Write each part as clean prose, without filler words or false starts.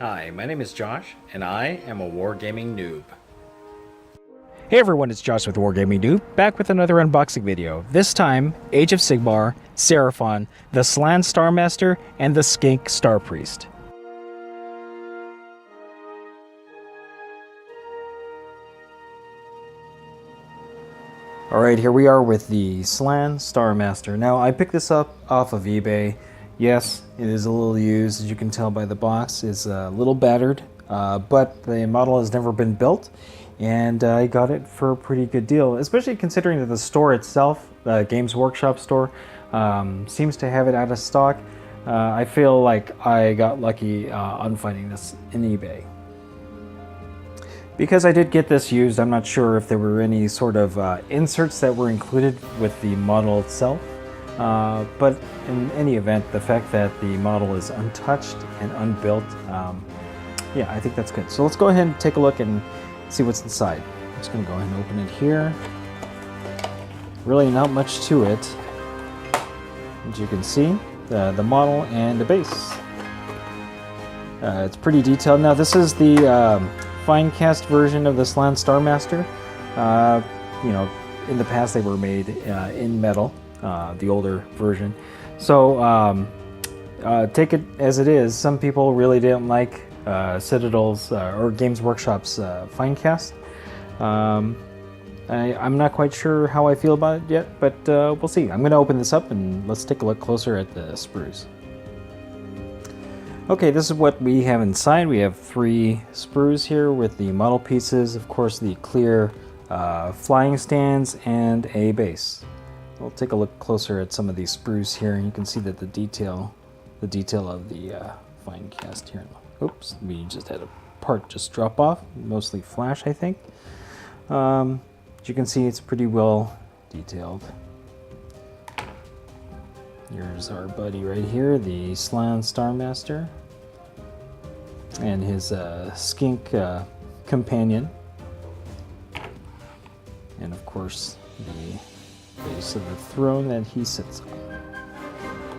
Hi, my name is Josh, and I am a wargaming noob. Hey everyone, it's Josh with Wargaming Noob, back with another unboxing video. This time, Age of Sigmar, Seraphon, the Slann Starmaster, and the Skink Starpriest. Alright, here we are with the Slann Starmaster. Now, I picked this up off of eBay. Yes, it is a little used, as you can tell by the box. It's a little battered, but the model has never been built, and I got it for a pretty good deal, especially considering that the store itself, the Games Workshop store, seems to have it out of stock. I feel like I got lucky on finding this in eBay. Because I did get this used, I'm not sure if there were any sort of inserts that were included with the model itself. But in any event, the fact that the model is untouched and unbuilt, yeah, I think that's good. So let's go ahead and take a look and see what's inside. I'm just going to go ahead and open it here. Really not much to it. As you can see, the model and the base. It's pretty detailed. Now this is the fine cast version of the Slann Starmaster. You know, in the past they were made in metal. The older version. So take it as it is. Some people really didn't like Citadel's or Games Workshop's fine cast. I'm not quite sure how I feel about it yet, but we'll see. I'm going to open this up and let's take a look closer at the sprues. Okay, this is what we have inside. We have 3 sprues here with the model pieces, of course the clear flying stands, and a base. We'll take a look closer at some of these sprues here, and you can see that the detail of the fine cast here. Oops, we just had a part just drop off, mostly flash, I think. As you can see, it's pretty well detailed. Here's our buddy right here, the Slann Starmaster, and his skink companion, and of course the base of the throne that he sits on.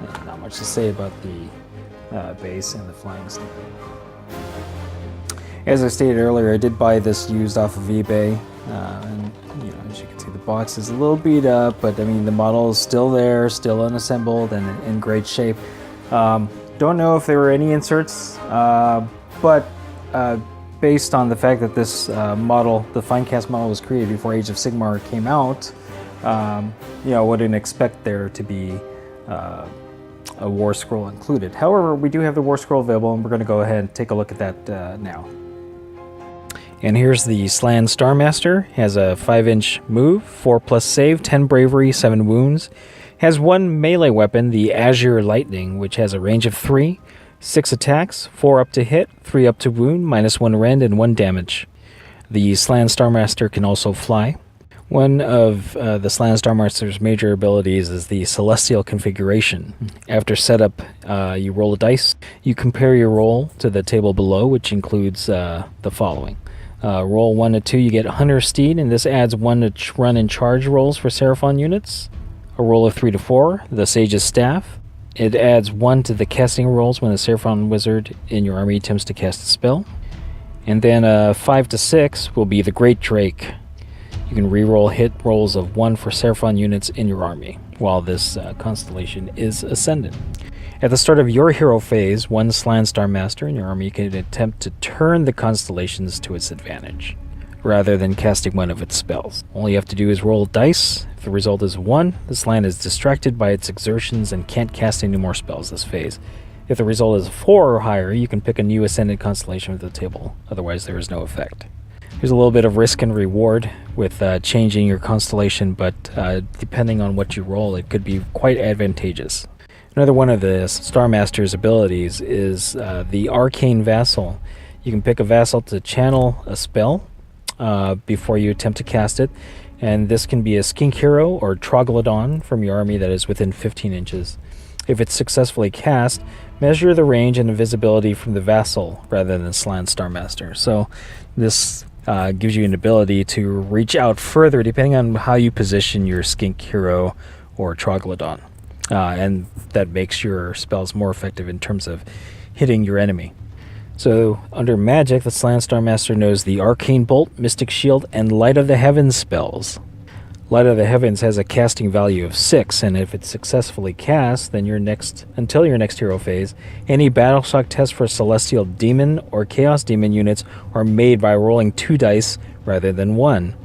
And not much to say about the base and the flying stand. As I stated earlier, I did buy this used off of eBay, and you know, as you can see, the box is a little beat up, but I mean the model is still there, still unassembled, and in great shape. Don't know if there were any inserts, but based on the fact that this model, the fine cast model, was created before Age of Sigmar came out, you know, wouldn't expect there to be a war scroll included. However, we do have the war scroll available, and we're going to go ahead and take a look at that now. And here's the Slann Starmaster. Has a 5-inch move, 4+ save, 10 bravery, 7 wounds. Has 1 melee weapon, the Azure Lightning, which has a range of 3, 6 attacks, 4 up to hit, 3 up to wound, -1 rend, and 1 damage. The Slann Starmaster can also fly. One of the Slann Starmaster's major abilities is the Celestial Configuration. After setup, you roll a dice. You compare your roll to the table below, which includes the following. Roll 1 to 2, you get Hunter Steed, and this adds 1 to run and charge rolls for Seraphon units. A roll of 3 to 4, the Sage's Staff. It adds 1 to the casting rolls when a Seraphon wizard in your army attempts to cast a spell. And then 5 to 6 will be the Great Drake. You can reroll hit rolls of 1 for Seraphon units in your army, while this constellation is ascendant. At the start of your hero phase, 1 Slann Starmaster in your army can attempt to turn the constellations to its advantage, rather than casting one of its spells. All you have to do is roll a dice. If the result is 1, the Slann is distracted by its exertions and can't cast any more spells this phase. If the result is 4 or higher, you can pick a new ascendant constellation from the table, otherwise there is no effect. There's a little bit of risk and reward with changing your constellation, but depending on what you roll, it could be quite advantageous. Another one of the Starmaster's abilities is the Arcane Vessel. You can pick a vassal to channel a spell before you attempt to cast it, and this can be a skink hero or troglodyte from your army that is within 15 inches. If it's successfully cast, measure the range and invisibility from the vassal rather than Slann Starmaster. So this gives you an ability to reach out further depending on how you position your skink hero or troglodyte. And that makes your spells more effective in terms of hitting your enemy. So, under magic, the Slann Starmaster knows the Arcane Bolt, Mystic Shield, and Light of the Heavens spells. Light of the Heavens has a casting value of 6, and if it's successfully cast, then until your next hero phase, any Battleshock test for Celestial Demon or Chaos Demon units are made by rolling 2 dice rather than 1.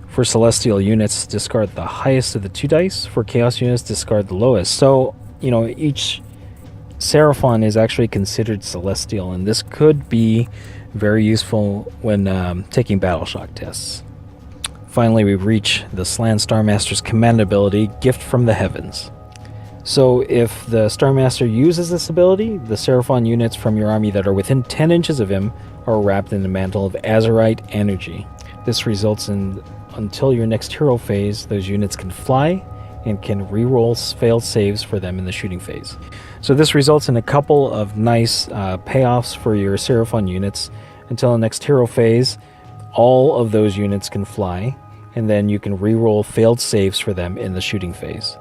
For Celestial units, discard the highest of the 2 dice. For Chaos units, discard the lowest. So, each Seraphon is actually considered Celestial, and this could be very useful when taking Battleshock tests. Finally, we reach the Slann Starmaster's command ability, Gift from the Heavens. So if the Starmaster uses this ability, the Seraphon units from your army that are within 10 inches of him are wrapped in the mantle of Azurite energy. This results in, until your next hero phase, those units can fly and can reroll failed saves for them in the shooting phase. So this results in a couple of nice payoffs for your Seraphon units. Until the next hero phase, all of those units can fly, and then you can reroll failed saves for them in the shooting phase.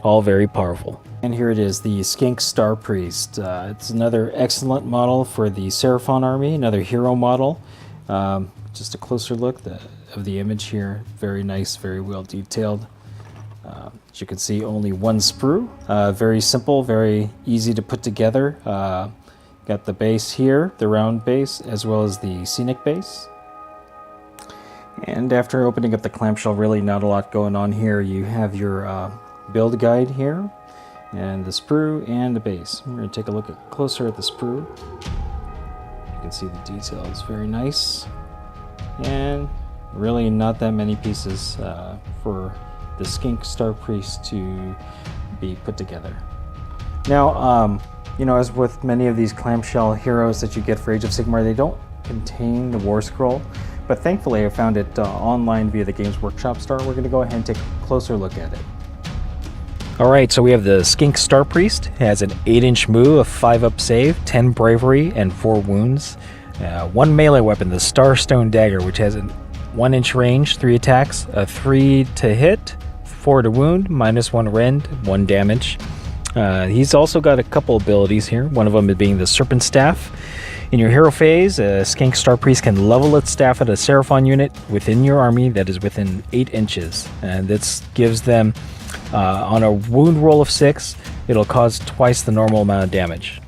All very powerful. And here it is, the Skink Starpriest. It's another excellent model for the Seraphon army, another hero model. Just a closer look of the image here. Very nice, very well detailed. As you can see, only 1 sprue. Very simple, very easy to put together. Got the base here, the round base, as well as the scenic base. And after opening up the clamshell, really not a lot going on here. You have your build guide here, and the sprue and the base. We're going to take a look closer at the sprue. You can see the details, very nice. And really not that many pieces for the Skink Starpriest to be put together. Now, as with many of these clamshell heroes that you get for Age of Sigmar, they don't contain the War Scroll. But thankfully, I found it online via the Games Workshop store. We're going to go ahead and take a closer look at it. Alright, so we have the Skink Starpriest. It has an 8-inch move, a 5-up save, 10 bravery, and 4 wounds. 1 melee weapon, the Starstone Dagger, which has a 1-inch range, 3 attacks, a 3 to hit, 4 to wound, -1 rend, 1 damage. He's also got a couple abilities here, one of them being the Serpent Staff. In your hero phase, a Skink Starpriest can level its staff at a Seraphon unit within your army that is within 8 inches. And this gives them, on a wound roll of 6, it'll cause twice the normal amount of damage.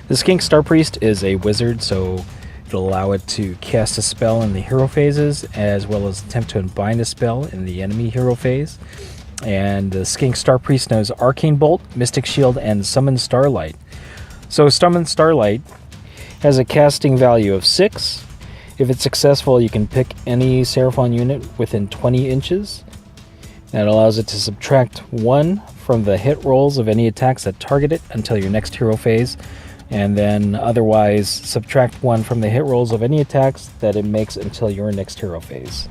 The Skink Starpriest is a wizard, so it'll allow it to cast a spell in the hero phases, as well as attempt to unbind a spell in the enemy hero phase. And the Skink Starpriest knows Arcane Bolt, Mystic Shield, and Summon Starlight. So Summon Starlight has a casting value of 6. If it's successful, you can pick any Seraphon unit within 20 inches. That allows it to subtract 1 from the hit rolls of any attacks that target it until your next hero phase, and then otherwise subtract 1 from the hit rolls of any attacks that it makes until your next hero phase.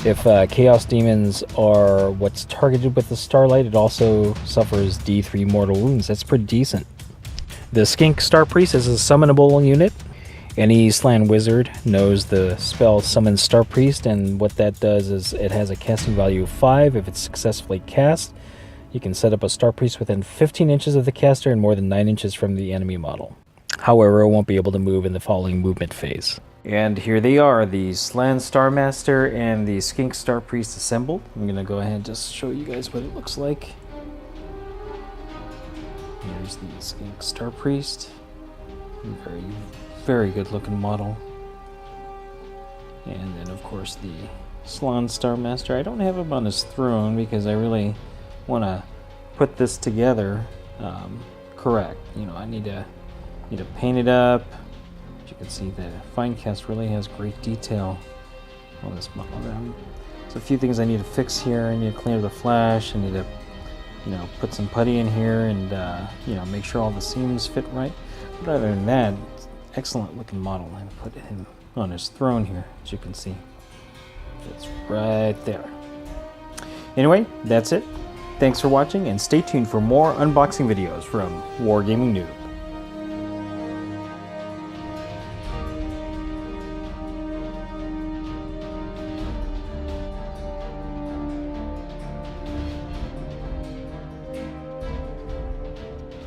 If Chaos Demons are what's targeted with the Starlight, it also suffers D3 mortal wounds. That's pretty decent. The Skink Starpriest is a summonable unit. Any Slann wizard knows the spell Summon Starpriest, and what that does is it has a casting value of 5. If it's successfully cast, you can set up a Starpriest within 15 inches of the caster and more than 9 inches from the enemy model. However, it won't be able to move in the following movement phase. And here they are, the Slann Starmaster and the Skink Starpriest assembled. I'm going to go ahead and just show you guys what it looks like. Here's the Skink Starpriest. Very, very good looking model. And then of course the Slann Starmaster. I don't have him on his throne because I really want to put this together correct. I need to paint it up. As you can see, the Finecast really has great detail on this model. There's a few things I need to fix here. I need to clear the flash. I need to put some putty in here and, make sure all the seams fit right. But other than that, it's an excellent looking model. I put him on his throne here, as you can see. It's right there. Anyway, that's it. Thanks for watching, and stay tuned for more unboxing videos from Wargaming Noob.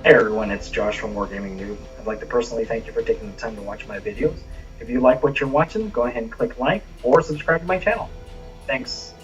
Hey everyone. everyone, it's Josh from Wargaming Noob. I'd like to personally thank you for taking the time to watch my videos. If you like what you're watching, go ahead and click like or subscribe to my channel. Thanks.